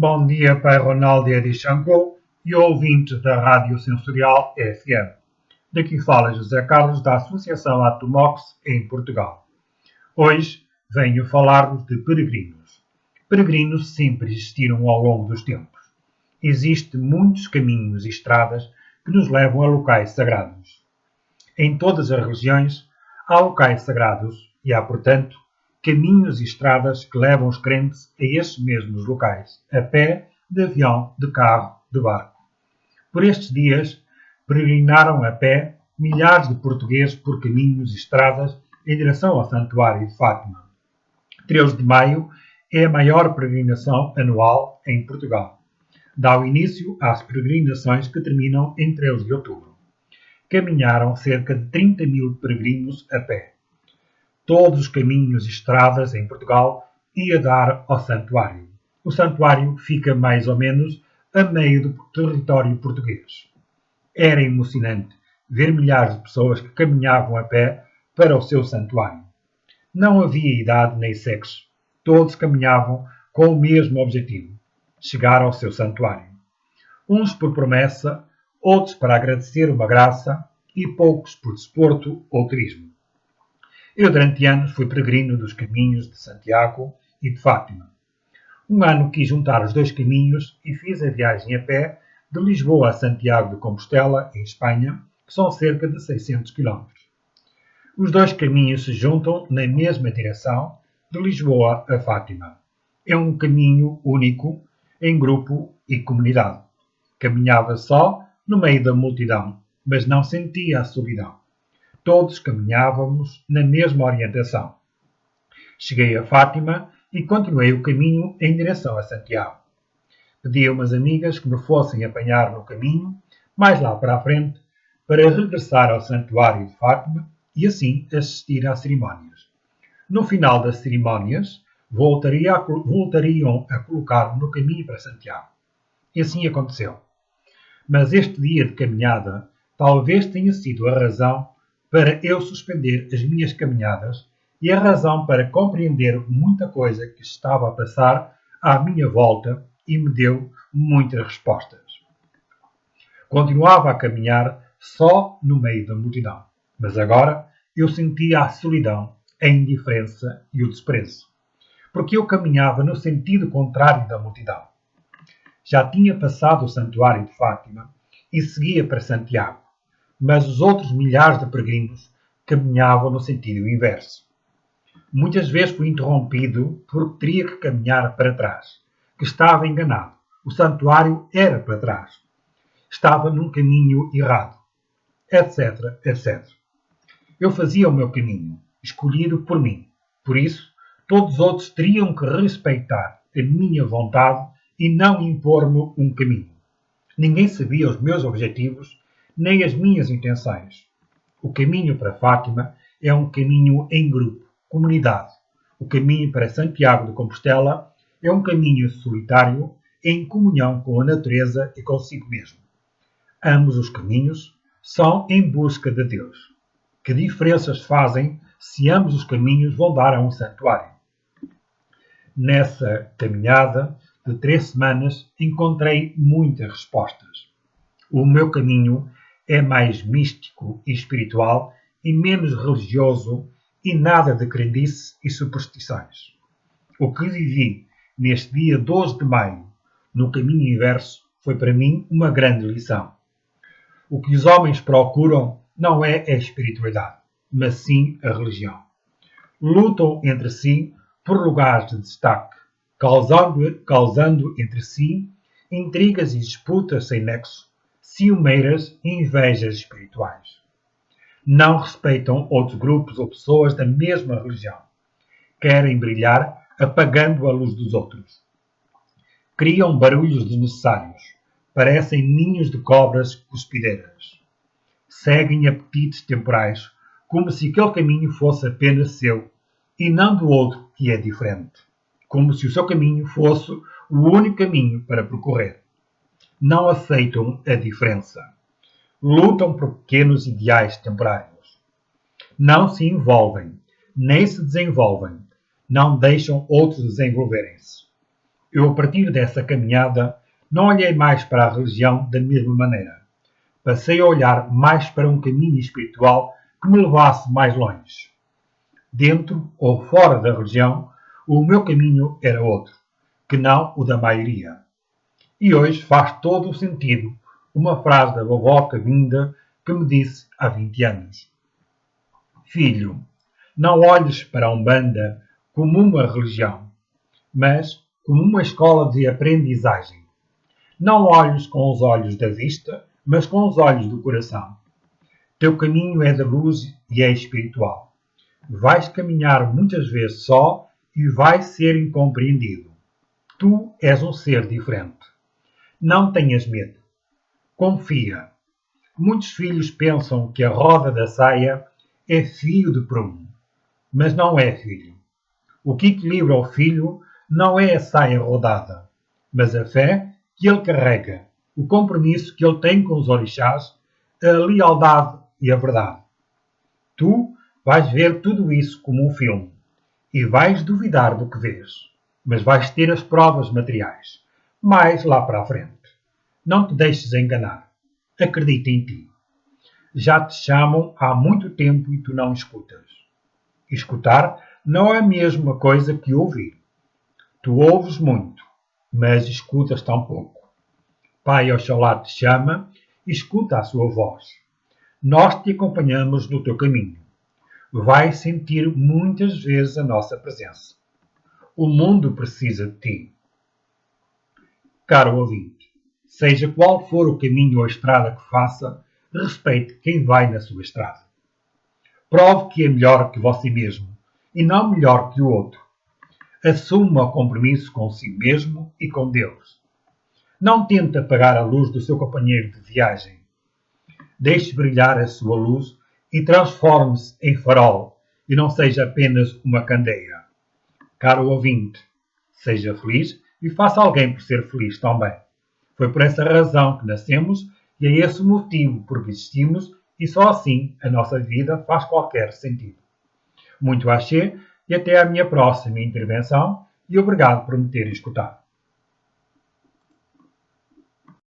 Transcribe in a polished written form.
Bom dia, Pai Ronaldo de Xangô e ouvintes da Rádio Sensorial FM. Daqui fala José Carlos da Associação Atomox em Portugal. Hoje venho falar-vos de peregrinos. Peregrinos sempre existiram ao longo dos tempos. Existem muitos caminhos e estradas que nos levam a locais sagrados. Em todas as religiões há locais sagrados e há, portanto, caminhos e estradas que levam os crentes a estes mesmos locais, a pé, de avião, de carro, de barco. Por estes dias, peregrinaram a pé milhares de portugueses por caminhos e estradas em direção ao Santuário de Fátima. 13 de maio é a maior peregrinação anual em Portugal. Dá o início às peregrinações que terminam em 13 de outubro. Caminharam cerca de 30 mil peregrinos a pé. Todos os caminhos e estradas em Portugal ia dar ao santuário. O santuário fica mais ou menos a meio do território português. Era emocionante ver milhares de pessoas que caminhavam a pé para o seu santuário. Não havia idade nem sexo. Todos caminhavam com o mesmo objetivo: chegar ao seu santuário. Uns por promessa, outros para agradecer uma graça e poucos por desporto ou turismo. Eu, durante anos, fui peregrino dos caminhos de Santiago e de Fátima. Um ano quis juntar os dois caminhos e fiz a viagem a pé de Lisboa a Santiago de Compostela, em Espanha, que são cerca de 600 km. Os dois caminhos se juntam na mesma direção, de Lisboa a Fátima. É um caminho único, em grupo e comunidade. Caminhava só, no meio da multidão, mas não sentia a solidão. Todos caminhávamos na mesma orientação. Cheguei a Fátima e continuei o caminho em direção a Santiago. Pedi a umas amigas que me fossem apanhar no caminho, mais lá para a frente, para regressar ao Santuário de Fátima e assim assistir às cerimónias. No final das cerimónias, voltariam a colocar-me no caminho para Santiago. E assim aconteceu. Mas este dia de caminhada talvez tenha sido a razão para eu suspender as minhas caminhadas e a razão para compreender muita coisa que estava a passar à minha volta e me deu muitas respostas. Continuava a caminhar só no meio da multidão, mas agora eu sentia a solidão, a indiferença e o desprezo, porque eu caminhava no sentido contrário da multidão. Já tinha passado o Santuário de Fátima e seguia para Santiago, mas os outros milhares de peregrinos caminhavam no sentido inverso. Muitas vezes fui interrompido porque teria que caminhar para trás, que estava enganado. O santuário era para trás. Estava num caminho errado, etc, etc. Eu fazia o meu caminho, escolhido por mim. Por isso, todos os outros teriam que respeitar a minha vontade e não impor-me um caminho. Ninguém sabia os meus objetivos nem as minhas intenções. O caminho para Fátima é um caminho em grupo, comunidade. O caminho para Santiago de Compostela é um caminho solitário, em comunhão com a natureza e consigo mesmo. Ambos os caminhos são em busca de Deus. Que diferenças fazem se ambos os caminhos vão dar a um santuário? Nessa caminhada de 3 semanas encontrei muitas respostas. O meu caminho é mais místico e espiritual e menos religioso e nada de crendice e superstições. O que vivi neste dia 12 de maio, no caminho inverso, foi para mim uma grande lição. O que os homens procuram não é a espiritualidade, mas sim a religião. Lutam entre si por lugares de destaque, causando entre si intrigas e disputas sem nexo, ciumeiras e invejas espirituais. Não respeitam outros grupos ou pessoas da mesma religião. Querem brilhar apagando a luz dos outros. Criam barulhos desnecessários. Parecem ninhos de cobras cuspideiras. Seguem apetites temporais, como se aquele caminho fosse apenas seu e não do outro que é diferente. Como se o seu caminho fosse o único caminho para percorrer. Não aceitam a diferença. Lutam por pequenos ideais temporários. Não se envolvem, nem se desenvolvem. Não deixam outros desenvolverem-se. Eu, a partir dessa caminhada, não olhei mais para a religião da mesma maneira. Passei a olhar mais para um caminho espiritual que me levasse mais longe. Dentro ou fora da religião, o meu caminho era outro, que não o da maioria. E hoje faz todo o sentido uma frase da vovó Cabinda que me disse há 20 anos. Filho, não olhes para a Umbanda como uma religião, mas como uma escola de aprendizagem. Não olhes com os olhos da vista, mas com os olhos do coração. Teu caminho é de luz e é espiritual. Vais caminhar muitas vezes só e vais ser incompreendido. Tu és um ser diferente. Não tenhas medo. Confia. Muitos filhos pensam que a roda da saia é fio de prumo, mas não é, filho. O que equilibra o filho não é a saia rodada, mas a fé que ele carrega, o compromisso que ele tem com os orixás, a lealdade e a verdade. Tu vais ver tudo isso como um filme e vais duvidar do que vês, mas vais ter as provas materiais, mais lá para a frente. Não te deixes enganar. Acredita em ti. Já te chamam há muito tempo e tu não escutas. Escutar não é a mesma coisa que ouvir. Tu ouves muito, mas escutas tão pouco. Pai Oxalá te chama e escuta a sua voz. Nós te acompanhamos no teu caminho. Vais sentir muitas vezes a nossa presença. O mundo precisa de ti. Caro ouvinte, seja qual for o caminho ou a estrada que faça, respeite quem vai na sua estrada. Prove que é melhor que você mesmo e não melhor que o outro. Assuma o compromisso consigo mesmo e com Deus. Não tente apagar a luz do seu companheiro de viagem. Deixe brilhar a sua luz e transforme-se em farol e não seja apenas uma candeia. Caro ouvinte, seja feliz e faça alguém por ser feliz também. Foi por essa razão que nascemos e é esse o motivo por que existimos e só assim a nossa vida faz qualquer sentido. Muito axé e até à minha próxima intervenção e obrigado por me ter escutado.